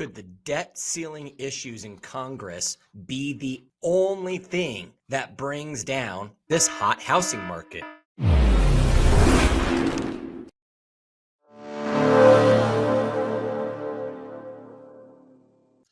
Could the debt ceiling issues in Congress be the only thing that brings down this hot housing market?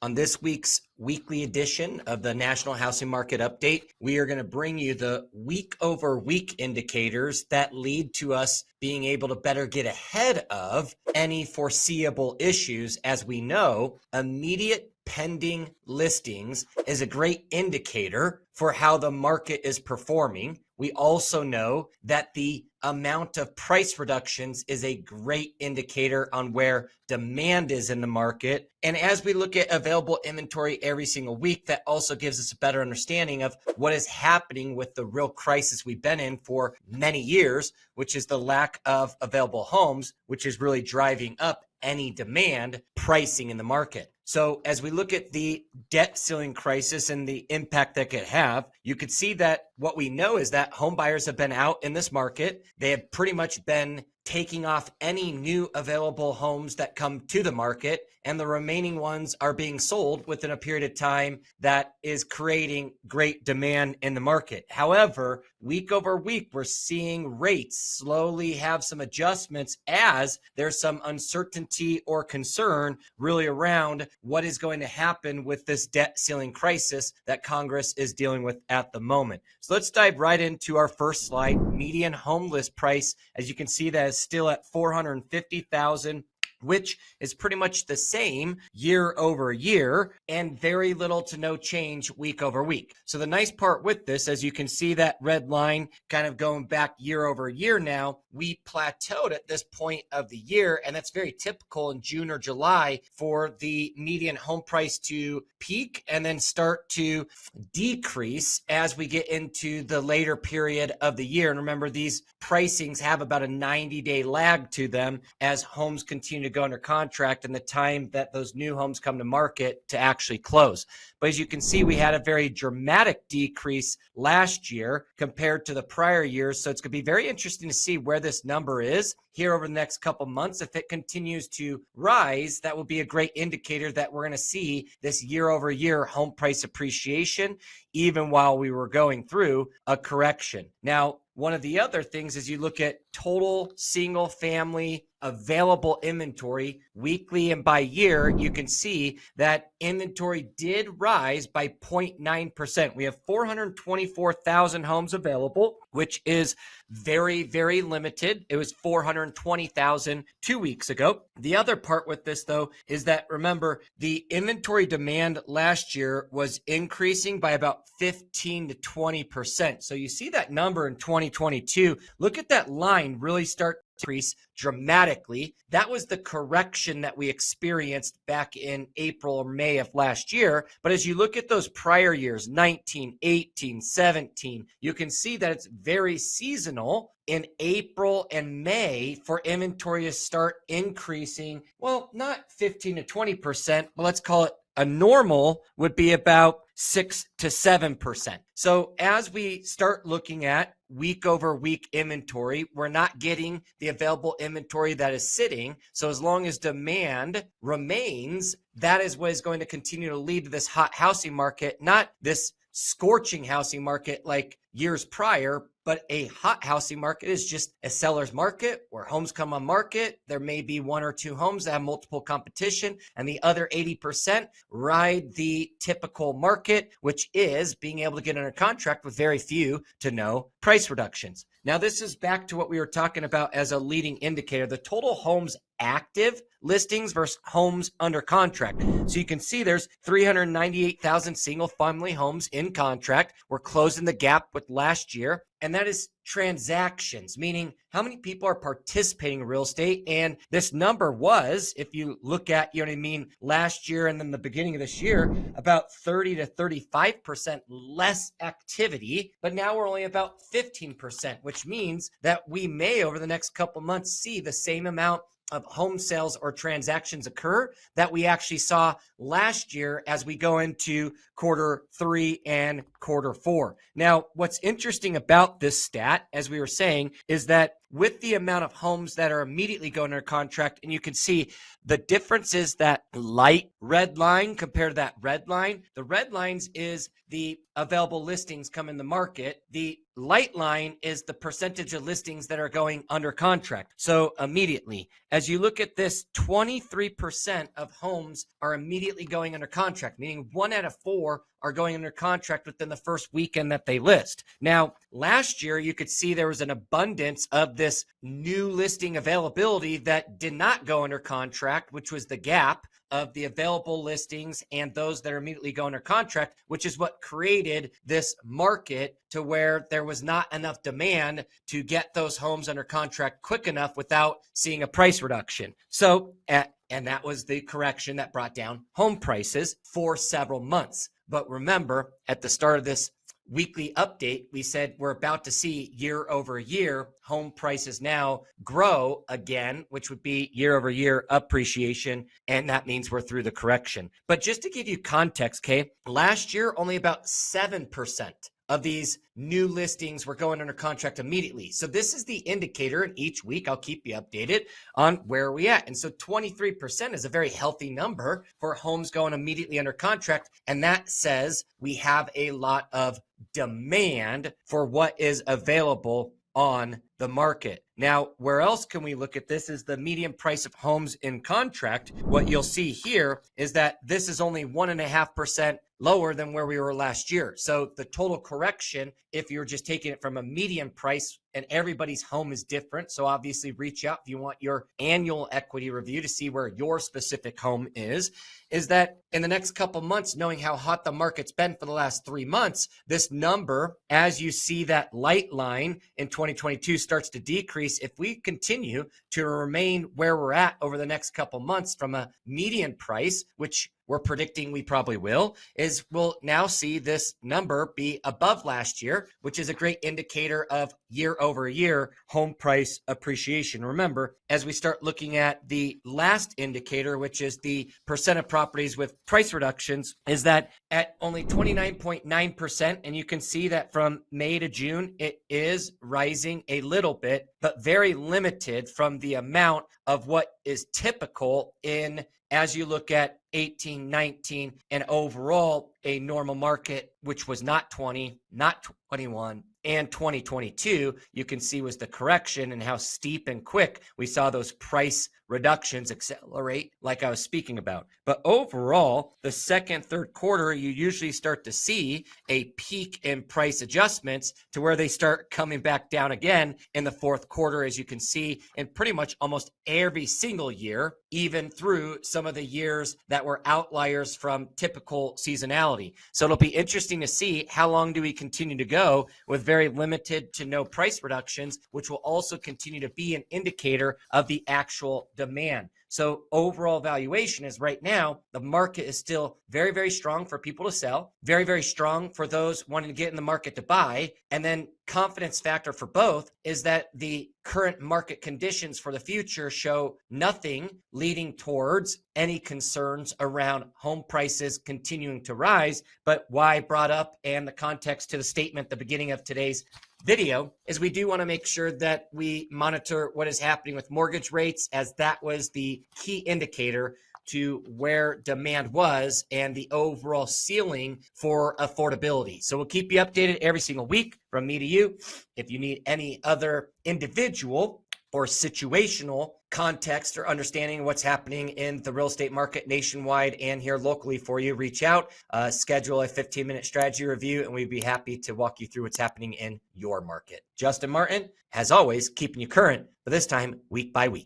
On this week's weekly edition of the National Housing Market Update, we are going to bring you the week-over-week indicators that lead to us being able to better get ahead of any foreseeable issues. As we know, immediate pending listings is a great indicator for how the market is performing. We also know that the amount of price reductions is a great indicator on where demand is in the market. And as we look at available inventory every single week, that also gives us a better understanding of what is happening with the real crisis we've been in for many years, which is the lack of available homes, which is really driving up any demand pricing in the market. So as we look at the debt ceiling crisis and the impact that could have, you could see that what we know is that home buyers have been out in this market. They have pretty much been taking off any new available homes that come to the market, and the remaining ones are being sold within a period of time that is creating great demand in the market. However, week over week, we're seeing rates slowly have some adjustments as there's some uncertainty or concern really around what is going to happen with this debt ceiling crisis that Congress is dealing with at the moment. So let's dive right into our first slide. Median home list price, as you can see, that is still at $450,000, which is pretty much the same year over year and very little to no change week over week. So the nice part with this, as you can see that red line kind of going back year over year now, we plateaued at this point of the year, and that's very typical in June or July for the median home price to peak and then start to decrease as we get into the later period of the year. And remember, these pricings have about a 90-day lag to them as homes continue to go under contract and the time that those new homes come to market to actually close. But as you can see, we had a very dramatic decrease last year compared to the prior years. So it's going to be very interesting to see where this number is here over the next couple months. If it continues to rise, that will be a great indicator that we're going to see this year over year home price appreciation, even while we were going through a correction. Now, one of the other things is you look at total single family available inventory weekly and by year, you can see that inventory did rise by 0.9%. We have 424,000 homes available, which is very, very limited. It was 420,000 2 weeks ago. The other part with this, though, is that remember, the inventory demand last year was increasing by about 15 to 20%. So you see that number in 2022. Look at that line really start to increase dramatically. That was the correction that we experienced back in April or May of last year. But as you look at those prior years, 19, 18, 17, you can see that it's very seasonal in April and May for inventory to start increasing. Well, not 15 to 20%, but let's call it a normal would be about 6 to 7%. So as we start looking at week over week inventory, we're not getting the available inventory that is sitting. So as long as demand remains, that is what is going to continue to lead to this hot housing market, not this scorching housing market like years prior, but a hot housing market is just a seller's market where homes come on market. There may be one or two homes that have multiple competition, and the other 80% ride the typical market, which is being able to get under contract with very few to no price reductions. Now, this is back to what we were talking about as a leading indicator, the total homes active listings versus homes under contract. So you can see there's 398,000 single family homes in contract. We're closing the gap with last year. And that is transactions, meaning how many people are participating in real estate. And this number was, if you look at, last year and then the beginning of this year, about 30 to 35% less activity. But now we're only about 15%, which means that we may, over the next couple months, see the same amount of home sales or transactions occur that we actually saw last year as we go into quarter 3 and quarter 4. Now, what's interesting about this stat, as we were saying, is that with the amount of homes that are immediately going under contract. And you can see the difference is that light red line compared to that red line. The red lines is the available listings come in the market. The light line is the percentage of listings that are going under contract. So immediately, as you look at this, 23% of homes are immediately going under contract, meaning 1 out of 4 are going under contract within the first weekend that they list. Now, last year, you could see there was an abundance of this new listing availability that did not go under contract, which was the gap of the available listings and those that are immediately going under contract, which is what created this market to where there was not enough demand to get those homes under contract quick enough without seeing a price reduction. So, and that was the correction that brought down home prices for several months. But remember, at the start of this weekly update, we said we're about to see year over year home prices now grow again, which would be year over year appreciation. And that means we're through the correction. But just to give you context, okay, last year, only about 7% of these new listings were going under contract immediately. So this is the indicator, and each week I'll keep you updated on where we're at. And so 23% is a very healthy number for homes going immediately under contract. And that says we have a lot of demand for what is available on the market. Now, where else can we look at this is the median price of homes in contract. What you'll see here is that this is only 1.5% lower than where we were last year. So the total correction, if you're just taking it from a median price, and everybody's home is different. So obviously reach out if you want your annual equity review to see where your specific home is that in the next couple months, knowing how hot the market's been for the last 3 months, this number, as you see that light line in 2022 starts to decrease. If we continue to remain where we're at over the next couple months from a median price, which we're predicting we probably will, is we'll now see this number be above last year, which is a great indicator of year over year home price appreciation. Remember, as we start looking at the last indicator, which is the percent of properties with price reductions, is that at only 29.9%. And you can see that from May to June, it is rising a little bit, but very limited from the amount of what is typical in, as you look at 18, 19, and overall a normal market, which was not 20, not 21, and 2022, you can see was the correction and how steep and quick we saw those price reductions accelerate like I was speaking about. But overall, the second, third quarter, you usually start to see a peak in price adjustments to where they start coming back down again in the fourth quarter, as you can see in pretty much almost every single year, even through some of the years that were outliers from typical seasonality. So it'll be interesting to see how long do we continue to go with very limited to no price reductions, which will also continue to be an indicator of the actual demand. So overall valuation is right now, the market is still very, very strong for people to sell, very, very strong for those wanting to get in the market to buy. And then confidence factor for both is that the current market conditions for the future show nothing leading towards any concerns around home prices continuing to rise. But why I brought up and the context to the statement at the beginning of today's video is we do want to make sure that we monitor what is happening with mortgage rates, as that was the key indicator to where demand was and the overall ceiling for affordability. So we'll keep you updated every single week from me to you. If you need any other individual or situational context or understanding of what's happening in the real estate market nationwide and here locally for you, reach out, schedule a 15-minute strategy review, and we'd be happy to walk you through what's happening in your market. Justin Martin, as always, keeping you current, but this time week by week.